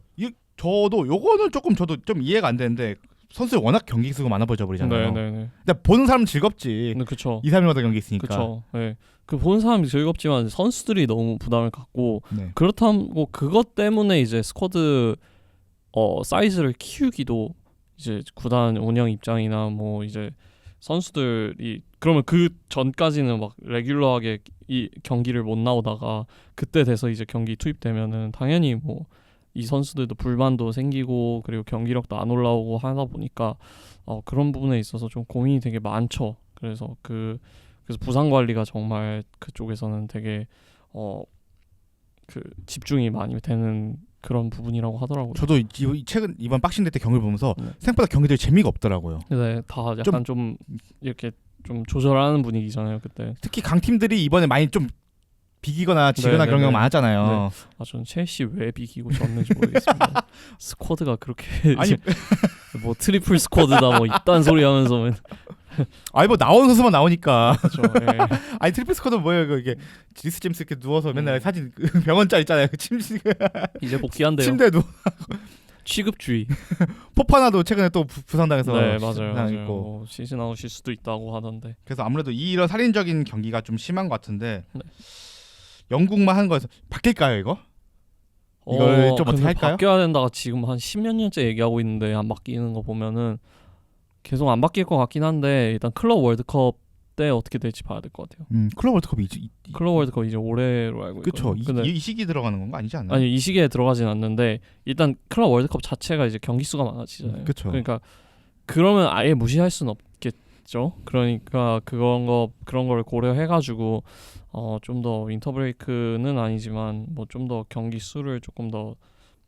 저도 요거는 저도 좀 이해가 안 되는데 선수들 워낙 경기 수가 많아 버리잖아요. 네네네. 근데 보는 사람 즐겁지. 네, 그렇죠. 2, 3일마다 경기 있으니까. 그렇죠. 네. 그 보는 사람이 즐겁지만 선수들이 너무 부담을 갖고 네. 그렇다고 그것 때문에 이제 스쿼드 사이즈를 키우기도 이제 구단 운영 입장이나 뭐 이제 선수들이 그러면 그 전까지는 막 레귤러하게 이 경기를 못 나오다가 그때 돼서 이제 경기 투입되면은 당연히 뭐 이 선수들도 불만도 생기고 그리고 경기력도 안 올라오고 하다 보니까 그런 부분에 있어서 좀 고민이 되게 많죠. 그래서 부상 관리가 정말 그쪽에서는 되게 그 집중이 많이 되는 그런 부분이라고 하더라고요. 저도 최근 이번 박싱데이 때 경기를 보면서 네. 생각보다 경기들이 재미가 없더라고요. 네, 다 약간 좀 이렇게 좀 조절하는 분위기잖아요 그때. 특히 강팀들이 이번에 많이 좀 비기거나 지거나 그런 경우가 많았잖아요. 네. 저는 첼시 왜 비기고 졌는지 모르겠습니다. 스쿼드가 그렇게 아니 뭐 트리플 스쿼드다 뭐 이딴 소리 하면서 아니 뭐 나온 선수만 나오니까. 그렇죠. 네. 아니 트리플 스쿼드 뭐예요? 이게 리스 제임스 이렇게 누워서 맨날 사진 병원 짤 있잖아요. 이제 복귀한대요. 침대에 누워. 취급주의. 포파나도 최근에 또 부상당해서 네 맞아요. 있고. 뭐 시즌 아웃일 수도 있다고 하던데. 그래서 아무래도 이런 살인적인 경기가 좀 심한 것 같은데 네. 영국만 한 거에서 바뀔까요 이거? 이걸 좀 어떻게 할까요? 바뀌어야 된다가 지금 한 10몇 년째 얘기하고 있는데 안 바뀌는 거 보면은 계속 안 바뀔 것 같긴 한데 일단 클럽 월드컵 때 어떻게 될지 봐야 될 것 같아요. 클럽 월드컵이 클럽 월드컵 이제 올해로 알고 그쵸. 있거든요. 이 시기 들어가는 건가 아니지 않나요? 아니 이 시기에 들어가진 않는데 일단 클럽 월드컵 자체가 이제 경기 수가 많아지잖아요. 그쵸. 그러니까 그러면 아예 무시할 수는 없겠죠. 그러니까 그런 거를 고려해가지고 좀 더 윈터 브레이크는 아니지만 뭐 좀 더 경기 수를 조금 더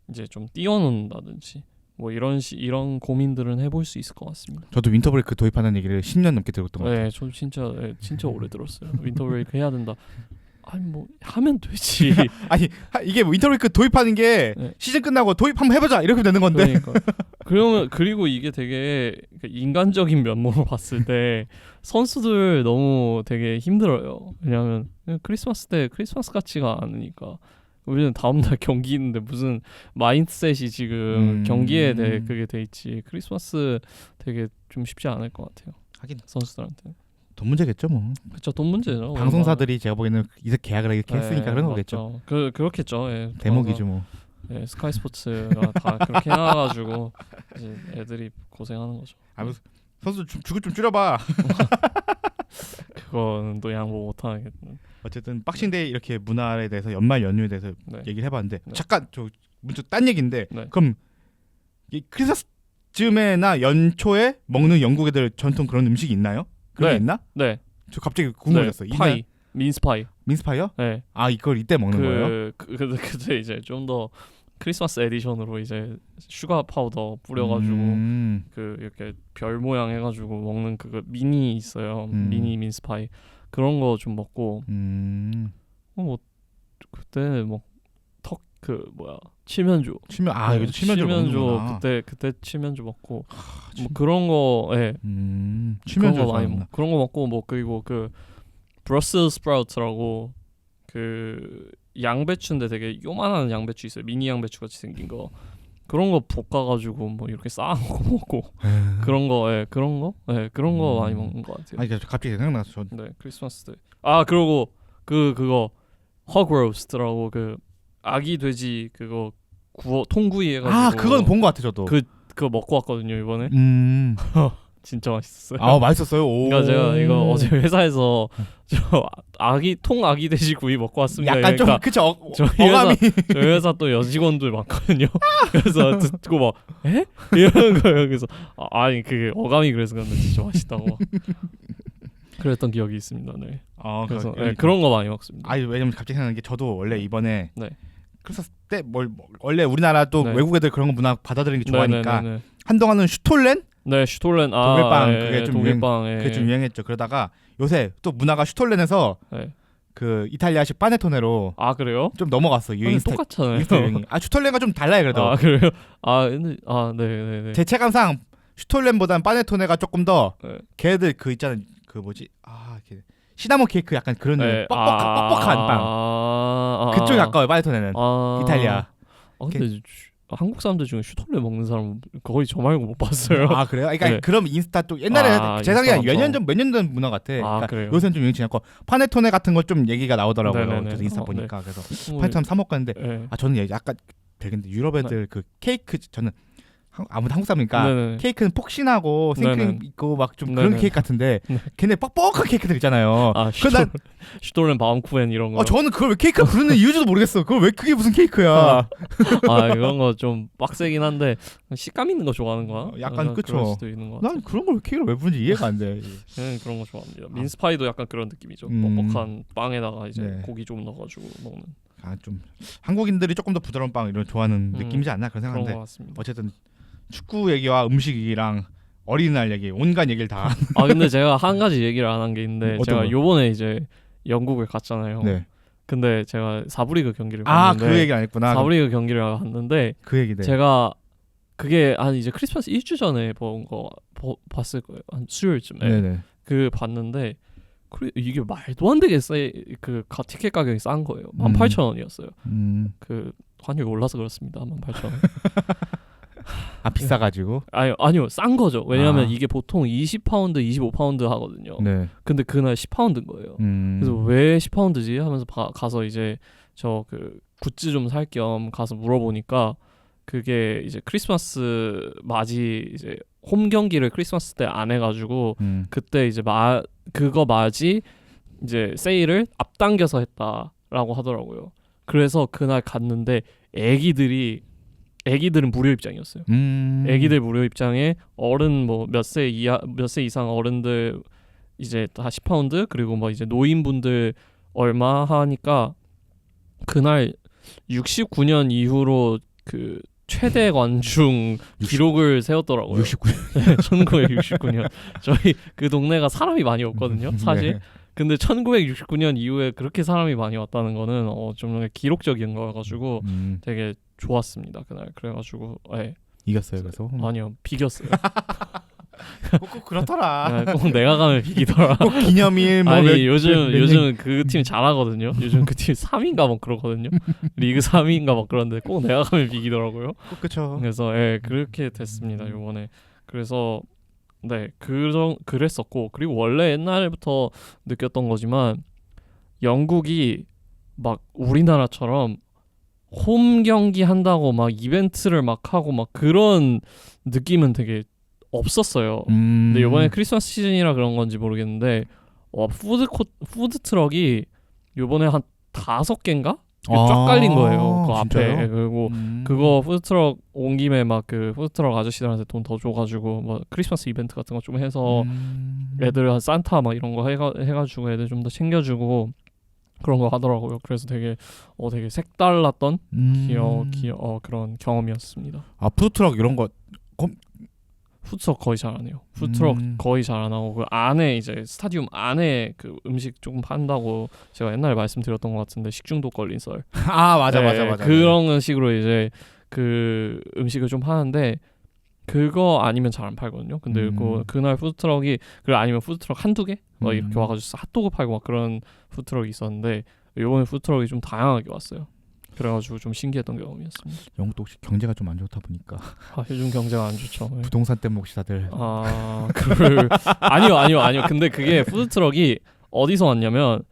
이제 좀 띄워놓는다든지 뭐 이런 고민들은 해볼 수 있을 것 같습니다. 저도 윈터 브레이크 도입하는 얘기를 10년 넘게 들었던 것 같아요. 네, 좀 진짜 오래 들었어요. 윈터 브레이크 해야 된다. 아니 뭐 하면 되지. 아니 이게 뭐 윈터 브레이크 도입하는 게 네. 시즌 끝나고 도입 한번 해보자 이렇게 되는 건데. 그러니까 그리고 이게 되게 인간적인 면모로 봤을 때 선수들 너무 되게 힘들어요. 왜냐하면 크리스마스 때 크리스마스 같지가 않으니까. 우리는 다음날 경기 있는데 무슨 마인드셋이 지금 경기에 대해 그게 돼 있지. 크리스마스 되게 좀 쉽지 않을 것 같아요. 하긴 선수들한테. 돈 문제겠죠 뭐. 그렇죠. 돈 문제죠. 방송사들이 제가 보기에는 이제 계약을 이렇게 했으니까 그런 거겠죠. 그렇겠죠. 예. 대목이죠 뭐. 예, 스카이 스포츠가 다 그렇게 해놔가지고 이제 애들이 고생하는 거죠. 선수 주급 좀 줄여봐. 그거는 또 양보 못하겠네. 어쨌든 박싱데이 이렇게 문화에 대해서 연말 연휴에 대해서 얘기를 해봤는데 잠깐 저 문득 딴 얘기인데 그럼 이 크리스마스쯤에나 연초에 먹는 영국 애들 전통 그런 음식이 있나요? 그런 게 있나? 네. 저 갑자기 궁금해졌어요. 파이, 민스파이. 민스파이요? 네. 아 이걸 이때 먹는 거예요? 그때 이제 좀 더 크리스마스 에디션으로 이제 슈가 파우더 뿌려가지고 그 이렇게 별 모양 해가지고 먹는 그거 미니 있어요. 미니 민스파이 그런 거 좀 먹고 뭐 그때 뭐 칠면조 이거 칠면조 그때 칠면조 먹고 뭐 그런 거 칠면조 많이 먹고 그런 거 먹고 뭐 그리고 그 브러셀 스프라우트라고 그 양배추인데 되게 요만한 양배추 있어요. 미니 양배추 같이 생긴 거 그런 거 볶아가지고 뭐 이렇게 쌓아놓고 먹고 그런 거 많이 먹는 것 같아요. 아니 갑자기 생각났어. 네 크리스마스 때. 그리고 그거 허그 로스트라고 그 아기 돼지 그거 통구이 해가지고 그건 본 것 같아 저도. 그거 먹고 왔거든요 이번에. 진짜 맛있었어요. 맛있었어요. 그러니까 제가 이거 어제 회사에서 저 아기 돼지 구이 먹고 왔습니다. 약간 그러니까 좀 그쵸. 어감이 저희 회사 또 여직원들 많거든요. 그래서 듣고 막 에? 이러는 거예요. 그래서 아니 그게 어감이 그래서 그런데 진짜 맛있다고 막 그랬던 기억이 있습니다. 네. 그래서 그런 거 많이 먹습니다. 아 왜냐면 갑자기 생각나는 게 저도 원래 이번에 네. 크리스마스 때 원래 우리나라 또 네. 외국 애들 그런 거 문화 받아들이는 게 좋아하니까 네네네네. 한동안은 슈톨렌 네, 슈톨렌 독일빵 그게 좀 독일빵 그게 좀 유행했죠. 그러다가 요새 또 문화가 슈톨렌에서 네. 그 이탈리아식 파네토네로 아 그래요? 좀 넘어갔어. 근데 똑같잖아요. 인스타 유행이. 아 슈톨렌과 좀 달라요 그래도. 아 그래요? 아 근데 네네네. 제 체감상 슈톨렌보다는 파네토네가 조금 더 네. 걔들 그 있잖아 그 뭐지 이렇게 시나몬 케이크 약간 그런 뻑뻑한 빵. 그쪽에 가까워요 파네토네는. 이탈리아. 근데 한국 사람들 중에 슈톨렌 먹는 사람 거의 저 말고 못 봤어요. 아 그래요? 그러니까 네. 그럼 인스타 쪽 옛날에 제 생각에 몇 년 전 문화 같아. 그러니까 그래요? 요새는 좀 유행 지났고 파네토네 같은 거 좀 얘기가 나오더라고요. 네네네. 그래서 인스타 네. 보니까 그래서 파네토네 사 먹었는데 네. 저는 약간 되겠는데 유럽 애들 그 케이크 저는 아무튼 한국 사람이니까 네네. 케이크는 폭신하고 생크림 네네. 있고 막 좀 그런 네네. 케이크 같은데 네. 걔네 뻑뻑한 케이크들 있잖아요. 슈톨렌 바움쿠엔 이런 거. 저는 그걸 왜 케이크 부르는 이유도 모르겠어. 그걸 왜 그게 무슨 케이크야? 이런 거 좀 빡세긴 한데 식감 있는 거 좋아하는 거야? 약간 그쵸. 그럴 수도 있는 것 같아. 난 그런 걸 케이크를 왜 부르는지 이해가 안 돼. 그런 거 좋아합니다. 민스파이도 약간 그런 느낌이죠. 뻑뻑한 빵에다가 이제 네. 고기 좀 넣어가지고 먹는 좀 한국인들이 조금 더 부드러운 빵 이런 거 좋아하는 느낌이지 않나 그런 그런 생각인데 것 같습니다. 어쨌든 축구 얘기와 음식 얘기랑 어린이날 얘기 온갖 얘기를 다. 근데 제가 한 가지 얘기를 안 한 게 있는데 제가 거요? 요번에 이제 영국을 갔잖아요. 네. 근데 제가 사브리그 경기를 그 봤는데 얘기 안 했구나. 사브리그 경기를 갔는데 그 얘기네. 제가 그게 한 이제 크리스마스 일주 전에 본 거 봤을 거예요. 한 수요일쯤에. 네네. 그 봤는데 이게 말도 안 되게 티켓 가격이 싼 거예요. 18,000원이었어요. 그 환율이 올라서 그렇습니다. 18,000원. 비싸가지고. 아니요 싼 거죠. 왜냐하면 이게 보통 20파운드, 25파운드 하거든요. 네. 근데 그날 10파운드인 거예요. 그래서 왜 10파운드지 하면서 가서 이제 저 그 굿즈 좀 살 겸 가서 물어보니까 그게 이제 크리스마스 맞이 이제 홈 경기를 크리스마스 때 안 해가지고 그때 이제 그거 맞이 이제 세일을 앞당겨서 했다라고 하더라고요. 그래서 그날 갔는데 애기들은 무료 입장이었어요. 애기들 무료 입장에 어른 뭐 몇 세 이상 어른들 이제 다 10파운드 그리고 뭐 이제 노인분들 얼마 하니까 그날 69년 이후로 그 최대 관중 기록을 세웠더라고요. 69년. 1969년. 저희 그 동네가 사람이 많이 없거든요. 사실. 네. 근데 1969년 이후에 그렇게 사람이 많이 왔다는 거는 좀 기록적인 거여가지고 되게 좋았습니다 그날. 그래가지고 이겼어요 그래서. 아니요 비겼어요. 꼭 그렇더라. 꼭 내가 가면 비기더라. 꼭 기념일 뭐 요즘 그 팀 잘하거든요. 요즘 그 팀 3위인가 막 그러거든요. 리그 3위인가 막 그런데 꼭 내가 가면 비기더라고요. 그렇죠. 그래서 그렇게 됐습니다 요번에. 그래서 그랬었고 그리고 원래 옛날부터 느꼈던 거지만 영국이 막 우리나라처럼 홈 경기 한다고 막 이벤트를 막 하고 막 그런 느낌은 되게 없었어요. 근데 이번에 크리스마스 시즌이라 그런 건지 모르겠는데 푸드 트럭이 이번에 한 5개인가? 쫙 깔린 거예요. 그 앞에. 그리고 그거 푸드트럭 온 김에 막 그 푸드트럭 아저씨들한테 돈 더 줘가지고 뭐 크리스마스 이벤트 같은 거 좀 해서 애들 한 산타 막 이런 거 해가지고 애들 좀 더 챙겨주고 그런 거 하더라고요. 그래서 되게 색달랐던 그런 경험이었습니다. 푸드트럭 이런 거 푸드트럭 거의 잘 안 해요. 푸드트럭 거의 잘 안 하고 그 안에 이제 스타디움 안에 그 음식 조금 판다고 제가 옛날에 말씀드렸던 것 같은데 식중독 걸린 썰. 맞아. 그런 식으로 이제 그 음식을 좀 하는데 그거 아니면 잘 안 팔거든요. 근데 그날 푸드트럭이 그리고 아니면 푸드트럭 한두 개 막 이렇게 와가지고 핫도그 팔고 막 그런 푸드트럭이 있었는데 이번에 푸드트럭이 좀 다양하게 왔어요. 그래가지고 좀 신기했던 경험이었습니다. 영국도 혹시 경제가 좀 안 좋다 보니까 요즘 경제가 안 좋죠. 부동산 때문에 혹시 다들 아니요. 근데 그게 푸드트럭이 어디서 왔냐면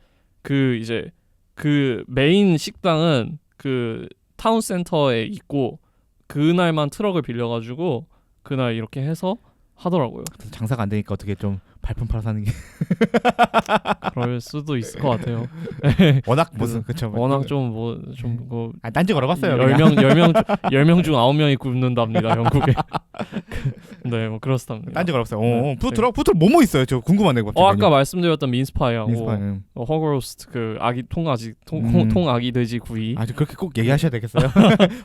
그 이제 그 메인 식당은 그 타운센터에 있고 그날만 트럭을 빌려가지고 그날 이렇게 해서 하더라고요. 장사가 안 되니까 어떻게 좀 발품 팔아 사는 게 그럴 수도 있을 것 같아요. 워낙 무슨 그쵸. 워낙 좀 딴지 걸어봤어요. 10명 중 9명이 굶는답니다 영국에. 네, 뭐 그렇습니다. 딴 적은 없어요. 네. 부트롤 뭐뭐 있어요? 저 궁금하네요. 아까 말씀드렸던 민스파이하고 민스파이는 허그로스트 그 아기 통아지 통아기 돼지 구이. 아주 그렇게 꼭 얘기하셔야 되겠어요.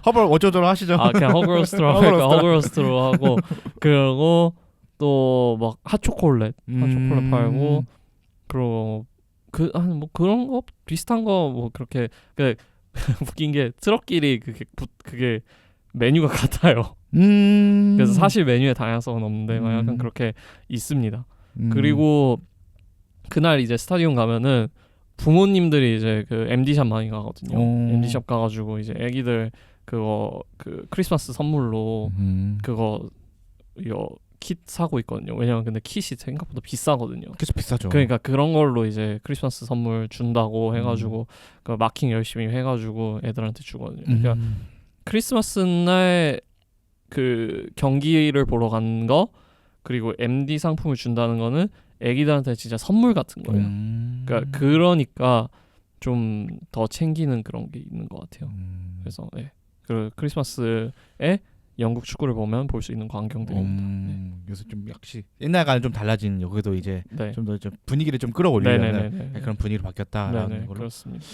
허벌 어쩌저쩌 하시죠. 아 그냥 허그로스트로 할까? 허그로스트로 하고 그리고 또 막 핫초콜릿 팔고 그리고 뭐 그런 거 비슷한 거 뭐 그렇게 웃긴 게 트럭끼리 그게 메뉴가 같아요. 그래서 사실 메뉴의 다양성은 없는데 막 약간 그렇게 있습니다. 그리고 그날 이제 스타디움 가면은 부모님들이 이제 그 MD샵 많이 가거든요. MD샵 가가지고 이제 애기들 그거 그 크리스마스 선물로 그거 킷 사고 있거든요. 왜냐면 근데 kit이 생각보다 비싸거든요. 그래서 비싸죠. 그러니까 그런 걸로 이제 크리스마스 선물 준다고 해가지고 그 마킹 열심히 해가지고 애들한테 주거든요. 그러니까 크리스마스 날 그 경기를 보러 간 거 그리고 MD 상품을 준다는 거는 애기들한테 진짜 선물 같은 거예요. 그러니까 좀 더 챙기는 그런 게 있는 것 같아요. 그래서 그 크리스마스에 영국 축구를 보면 볼 수 있는 광경들입니다. 그래서 좀 역시 옛날과는 좀 달라진 여기도 이제 네. 좀 더 좀 분위기를 좀 끌어올리려는 그런 분위기로 바뀌었다라는 걸로. 그렇습니다.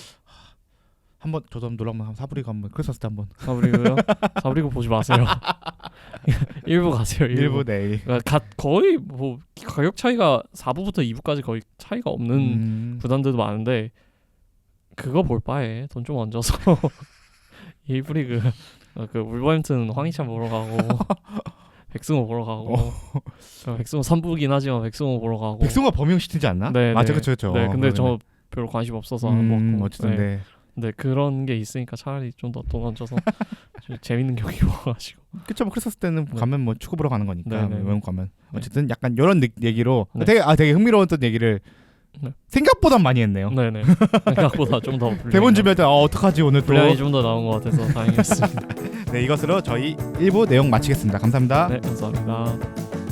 한번 저도 한번 놀러 한번 사부리고 한번 크리스마스 때 한번. 사브리고요? 사브리고 보지 마세요. 일부 가세요. 일부 내일. 그러니까 거의 뭐 가격 차이가 4부부터 2부까지 거의 차이가 없는 구단들도 많은데 그거 볼 바에 돈 좀 얹어서 1부 리그 그 울버햄튼 황희찬 보러 가고 백승호 보러 가고 백승호 3부긴 하지만 백승호 보러 가고 백승호가 범용 시티지 않나? 네, 맞아, 네. 그렇죠. 네, 근데 저 별로 관심 없어서 안 먹고. 어쨌든 네. 네 그런 게 있으니까 차라리 좀 더 돈 얹어서 좀 재밌는 경기 보가지고. 그쵸. 뭐 크리스마스 때는 가면 뭐 축구 보러 가는 거니까 외국 가면 어쨌든 약간 이런 얘기로 되게 흥미로웠던 얘기를 생각보다 많이 했네요. 네네. 생각보다 좀 더 대본 주변에 어떡하지 오늘 또 분량이 좀 더 나온 것 같아서 다행이었습니다. 네 이것으로 저희 1부 내용 마치겠습니다. 감사합니다. 네 감사합니다.